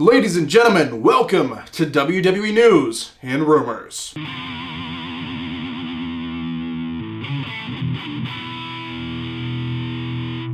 Ladies and gentlemen, welcome to WWE News and Rumors.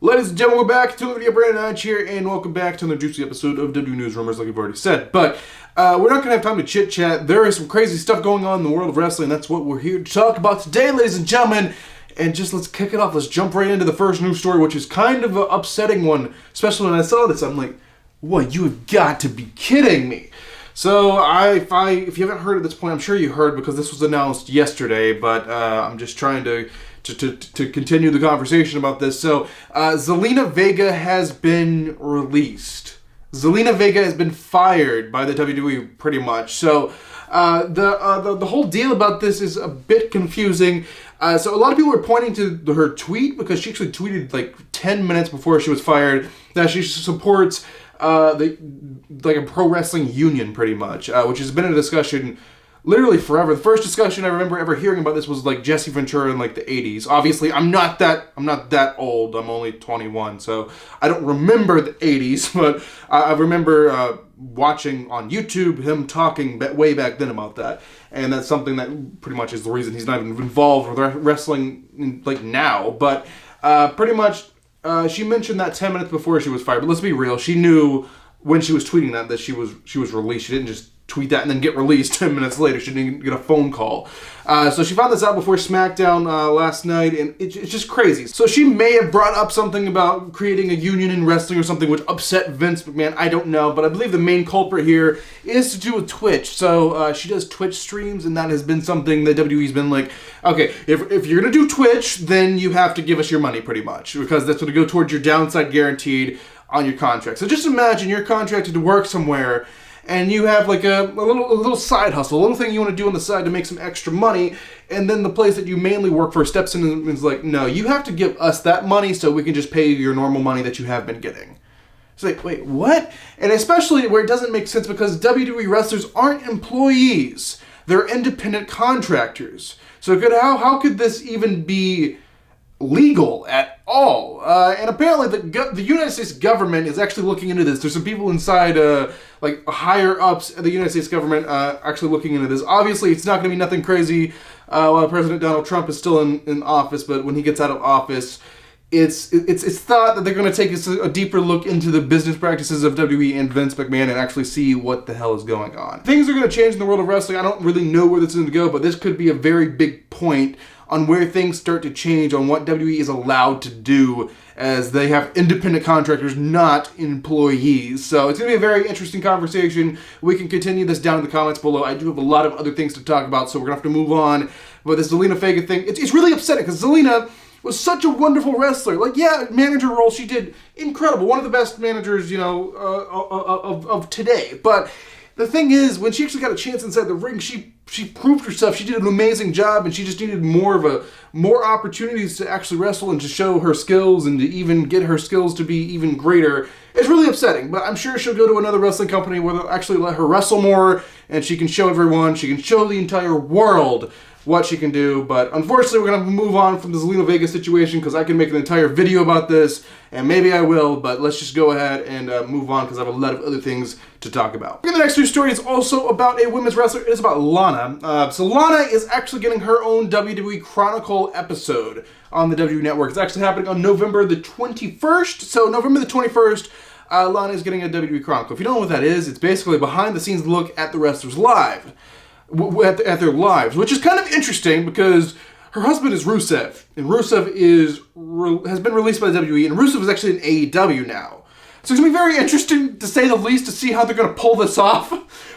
Ladies and gentlemen, we're back to another video. Brandon Notch here, and welcome back to another juicy episode of WWE News Rumors, like I've already said. But we're not going to have time to chit-chat. There is some crazy stuff going on in the world of wrestling. That's what we're here to talk about today, ladies and gentlemen. And just let's kick it off. Let's jump right into the first news story, which is kind of an upsetting one. Especially when I saw this, I'm like, what? You have got to be kidding me. So if you haven't heard at this point, I'm sure you heard because this was announced yesterday, but I'm just trying to continue the conversation about this. So Zelina Vega has been released. Zelina Vega has been fired by the WWE pretty much. So the whole deal about this is a bit confusing. So a lot of people are pointing to her tweet because she actually tweeted like 10 minutes before she was fired that she supports like a pro wrestling union pretty much, which has been a discussion literally forever. The first discussion I remember ever hearing about this was like Jesse Ventura in like the 80s. Obviously, I'm not that old. I'm only 21, so I don't remember the 80s, but I remember watching on YouTube him talking way back then about that. And that's something that pretty much is the reason he's not even involved with wrestling like now. But pretty much she mentioned that 10 minutes before she was fired. But let's be real, she knew when she was tweeting that she was released. She didn't just tweet that and then get released 10 minutes later. She didn't get a phone call. So she found this out before SmackDown last night, and it's just crazy. So she may have brought up something about creating a union in wrestling or something which upset Vince McMahon. I don't know, but I believe the main culprit here is to do with Twitch. So she does Twitch streams, and that has been something that WWE's been like, okay, if you're going to do Twitch, then you have to give us your money pretty much, because that's going to go towards your downside guaranteed on your contract. So just imagine you're contracted to work somewhere, and you have like a little side hustle, a little thing you want to do on the side to make some extra money, and then the place that you mainly work for steps in and is like, no, you have to give us that money so we can just pay you your normal money that you have been getting. It's like, wait, what? And especially where it doesn't make sense because WWE wrestlers aren't employees. They're independent contractors. So how could this even be legal at all? And apparently the United States government is actually looking into this. There's some people inside like higher ups at the United States government actually looking into this. Obviously it's not going to be nothing crazy while President Donald Trump is still in office, but when he gets out of office, it's thought that they're going to take a deeper look into the business practices of WWE and Vince McMahon and actually see what the hell is going on. Things are going to change in the world of wrestling. I don't really know where this is going to go, but this could be a very big point on where things start to change on what WWE is allowed to do, as they have independent contractors, not employees. So it's going to be a very interesting conversation. We can continue this down in the comments below. I do have a lot of other things to talk about, so we're going to have to move on. But this Zelina Vega thing, it's really upsetting because Zelina was such a wonderful wrestler. Like, yeah, manager role, she did incredible. One of the best managers, of today. But the thing is, when she actually got a chance inside the ring, she proved herself. She did an amazing job, and she just needed more opportunities to actually wrestle and to show her skills and to even get her skills to be even greater. It's really upsetting, but I'm sure she'll go to another wrestling company where they'll actually let her wrestle more, and she can show everyone, she can show the entire world what she can do. But unfortunately, we're going to move on from the Zelina Vega situation because I can make an entire video about this, and maybe I will, but let's just go ahead and move on because I have a lot of other things to talk about. The next news story is also about a women's wrestler. It is about Lana. So Lana is actually getting her own WWE Chronicle episode on the WWE Network. It's actually happening on November the 21st. So November the 21st, Lana is getting a WWE Chronicle. If you don't know what that is, it's basically a behind-the-scenes look at the wrestlers live. At their lives, which is kind of interesting because her husband is Rusev, and Rusev has been released by the WWE, and Rusev is actually in AEW now. So it's going to be very interesting, to say the least, to see how they're going to pull this off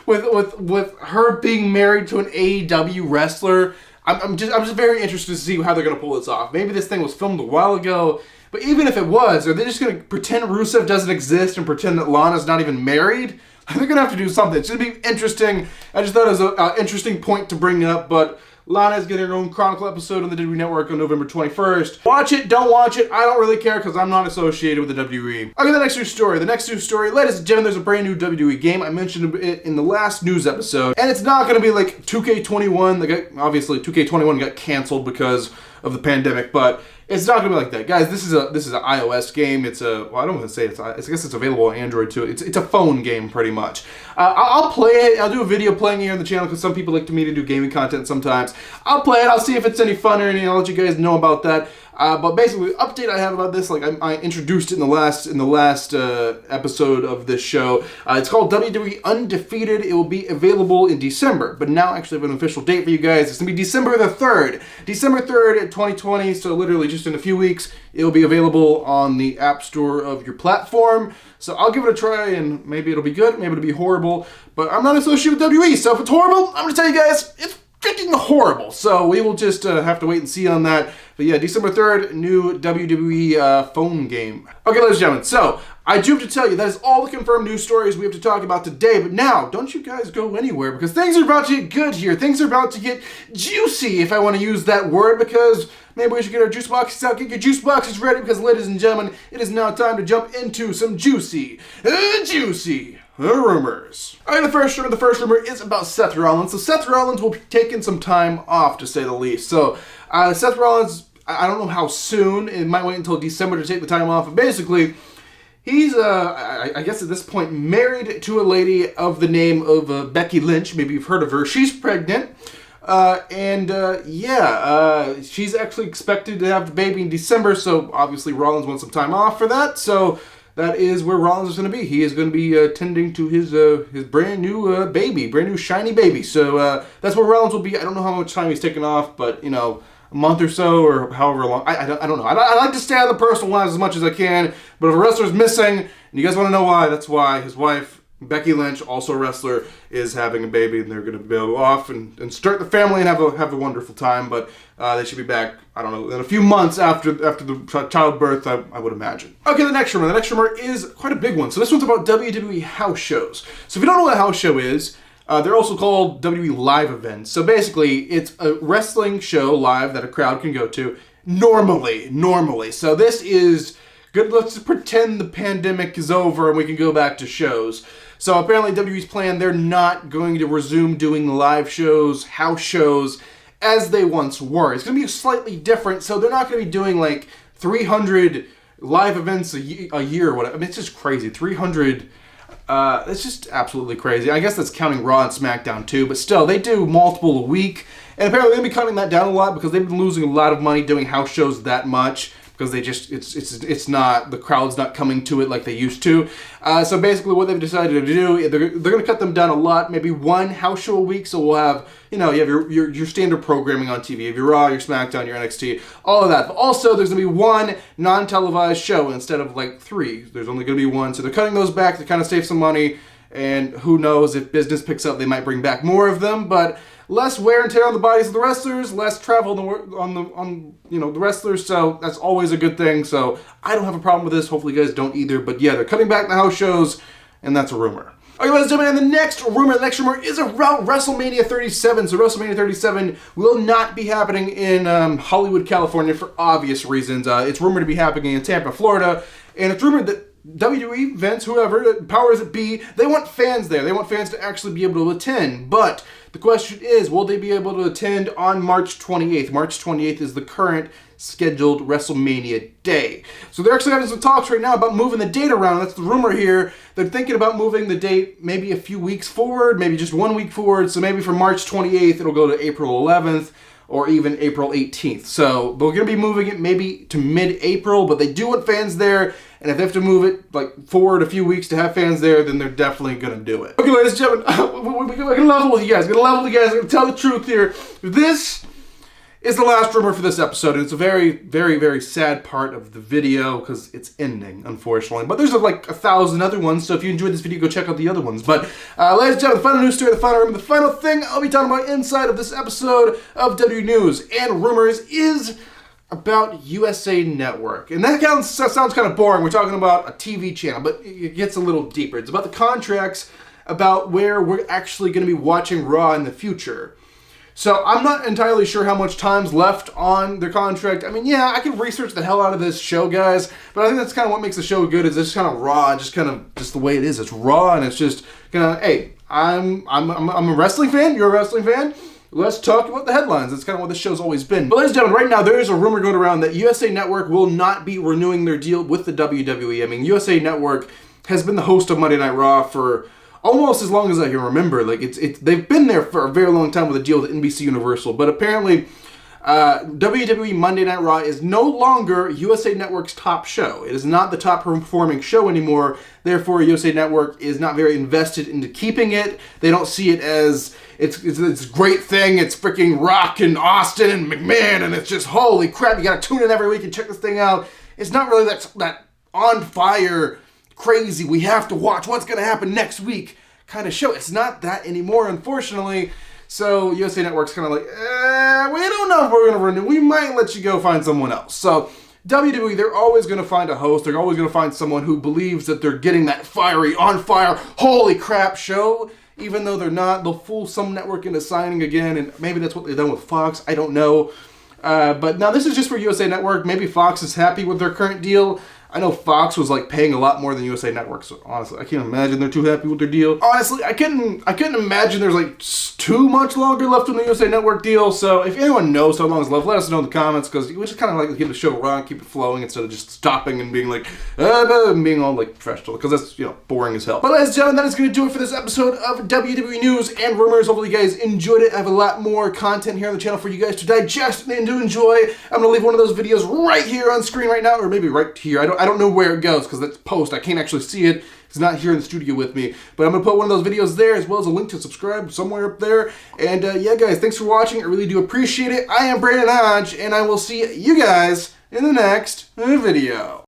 with her being married to an AEW wrestler. I'm just very interested to see how they're going to pull this off. Maybe this thing was filmed a while ago, but even if it was, are they just going to pretend Rusev doesn't exist and pretend that Lana's not even married? They're going to have to do something. It's going to be interesting. I just thought it was an interesting point to bring up, but Lana is getting her own Chronicle episode on the WWE Network on November 21st. Watch it, don't watch it. I don't really care because I'm not associated with the WWE. Okay, the next news story. The next news story, ladies and gentlemen, there's a brand new WWE game. I mentioned it in the last news episode, and it's not going to be like 2K21. Obviously, 2K21 got canceled because of the pandemic, but it's not gonna be like that, guys. This is an iOS game. It's a, well, I don't want to say I guess it's available on Android too. It's a phone game pretty much. I'll play it. I'll do a video playing it here on the channel because some people like me to do gaming content sometimes. I'll play it. I'll see if it's any fun or anything. I'll let you guys know about that. But basically, the update I have about this, like I introduced it in the last episode of this show. It's called WWE Undefeated. It will be available in December, but now actually I have an official date for you guys. It's gonna be December the 3rd, December 3rd, 2020. So literally just in a few weeks, it will be available on the App Store of your platform. So I'll give it a try, and maybe it'll be good, maybe it'll be horrible. But I'm not associated with WWE, so if it's horrible, I'm gonna tell you guys it's freaking horrible. So we will just have to wait and see on that. But yeah, December 3rd, new WWE phone game. Okay, ladies and gentlemen, so I do have to tell you, that is all the confirmed news stories we have to talk about today. But now, don't you guys go anywhere, because things are about to get good here. Things are about to get juicy, if I want to use that word, because maybe we should get our juice boxes out. Get your juice boxes ready, because ladies and gentlemen, it is now time to jump into some juicy rumors. Alright, the first rumor is about Seth Rollins. So Seth Rollins will be taking some time off, to say the least. So Seth Rollins, I don't know how soon. It might wait until December to take the time off. But basically, he's, I guess at this point, married to a lady of the name of Becky Lynch. Maybe you've heard of her. She's pregnant. She's actually expected to have the baby in December. So obviously Rollins wants some time off for that. So that is where Rollins is going to be. He is going to be tending to his brand new baby, brand new shiny baby. So that's where Rollins will be. I don't know how much time he's taking off, but you know, a month or so or however long. I don't know. I like to stay out of the personal lives as much as I can. But if a wrestler's missing, and you guys want to know why, that's why his wife, Becky Lynch, also a wrestler, is having a baby, and they're going to go off and start the family and have a wonderful time. But they should be back, I don't know, in a few months after the childbirth, I would imagine. Okay, the next rumor. The next rumor is quite a big one. So this one's about WWE House Shows. So if you don't know what a house show is, they're also called WWE live events. So basically, it's a wrestling show live that a crowd can go to normally. So this is good. Let's just pretend the pandemic is over and we can go back to shows. So apparently WWE's plan, they're not going to resume doing live shows, house shows, as they once were. It's going to be slightly different, so they're not going to be doing like 300 live events a year or whatever. I mean, it's just crazy. 300, it's just absolutely crazy. I guess that's counting Raw and SmackDown too, but still, they do multiple a week. And apparently they're going to be cutting that down a lot because they've been losing a lot of money doing house shows that much. Because they just, it's not, the crowd's not coming to it like they used to. So basically what they've decided to do, they're going to cut them down a lot, maybe one house show a week. So we'll have, you know, you have your standard programming on TV. You have your Raw, your SmackDown, your NXT, all of that. But also there's going to be one non-televised show instead of like 3. There's only going to be 1. So they're cutting those back to kind of save some money. And who knows, if business picks up, they might bring back more of them. But less wear and tear on the bodies of the wrestlers, less travel on the wrestlers, so that's always a good thing. So I don't have a problem with this. Hopefully you guys don't either. But yeah, they're cutting back the house shows, and that's a rumor. Okay, ladies and gentlemen, and the next rumor is about WrestleMania 37. So WrestleMania 37 will not be happening in Hollywood, California for obvious reasons. It's rumored to be happening in Tampa, Florida, and it's rumored that WWE, Vince, whoever, powers that be, they want fans there. They want fans to actually be able to attend. But the question is, will they be able to attend on March 28th? March 28th is the current scheduled WrestleMania day. So they're actually having some talks right now about moving the date around. That's the rumor here. They're thinking about moving the date maybe a few weeks forward, maybe just 1 week forward. So maybe from March 28th, it'll go to April 11th. Or even April 18th. So they're going to be moving it maybe to mid-April, but they do want fans there, and if they have to move it like forward a few weeks to have fans there, then they're definitely going to do it. Okay, ladies and gentlemen, we're going to level with you guys. We're going to level with you guys. We're going to tell the truth here. This is the last rumor for this episode, and it's a very, very, very sad part of the video because it's ending, unfortunately. But there's like 1,000 other ones, so if you enjoyed this video, go check out the other ones. But ladies and gentlemen, the final news story, the final rumor, the final thing I'll be talking about inside of this episode of WWE News and Rumors is about USA Network. And that sounds kind of boring. We're talking about a TV channel, but it gets a little deeper. It's about the contracts, about where we're actually going to be watching Raw in the future. So I'm not entirely sure how much time's left on their contract. I mean, yeah, I can research the hell out of this show, guys, but I think that's kind of what makes the show good, is it's kind of raw, just the way it is. It's raw, and it's just kind of, hey, I'm a wrestling fan, you're a wrestling fan, let's talk about the headlines. That's kind of what this show's always been. But ladies and gentlemen, right now there is a rumor going around that USA Network will not be renewing their deal with the WWE. I mean, USA Network has been the host of Monday Night Raw for almost as long as I can remember. Like, they've been there for a very long time with a deal with NBC Universal. But apparently, WWE Monday Night Raw is no longer USA Network's top show. It is not the top performing show anymore. Therefore, USA Network is not very invested into keeping it. They don't see it as it's a great thing. It's freaking Rock and Austin and McMahon, and it's just holy crap. You gotta tune in every week and check this thing out. It's not really that on fire, crazy, we have to watch what's gonna happen next week kind of show. It's not that anymore, unfortunately. So USA Network's kind of like, we don't know if we're going to renew. We might let you go find someone else. So WWE, they're always going to find a host. They're always going to find someone who believes that they're getting that fiery, on fire, holy crap show. Even though they're not, they'll fool some network into signing again. And maybe that's what they've done with Fox. I don't know. But now this is just for USA Network. Maybe Fox is happy with their current deal. I know Fox was like paying a lot more than USA Network, so honestly, I can't imagine they're too happy with their deal. Honestly, I couldn't imagine there's like too much longer left on the USA Network deal. So if anyone knows how long is left, let us know in the comments, because we just kind of like to keep the show run, keep it flowing instead of just stopping and being like, being all like professional, because that's, boring as hell. But ladies and gentlemen, that is going to do it for this episode of WWE News and Rumors. Hopefully you guys enjoyed it. I have a lot more content here on the channel for you guys to digest and to enjoy. I'm going to leave one of those videos right here on screen right now, or maybe right here. I don't know where it goes, because that's post. I can't actually see it. It's not here in the studio with me. But I'm going to put one of those videos there, as well as a link to subscribe somewhere up there. And yeah, guys, thanks for watching. I really do appreciate it. I am Brandon Hodge, and I will see you guys in the next video.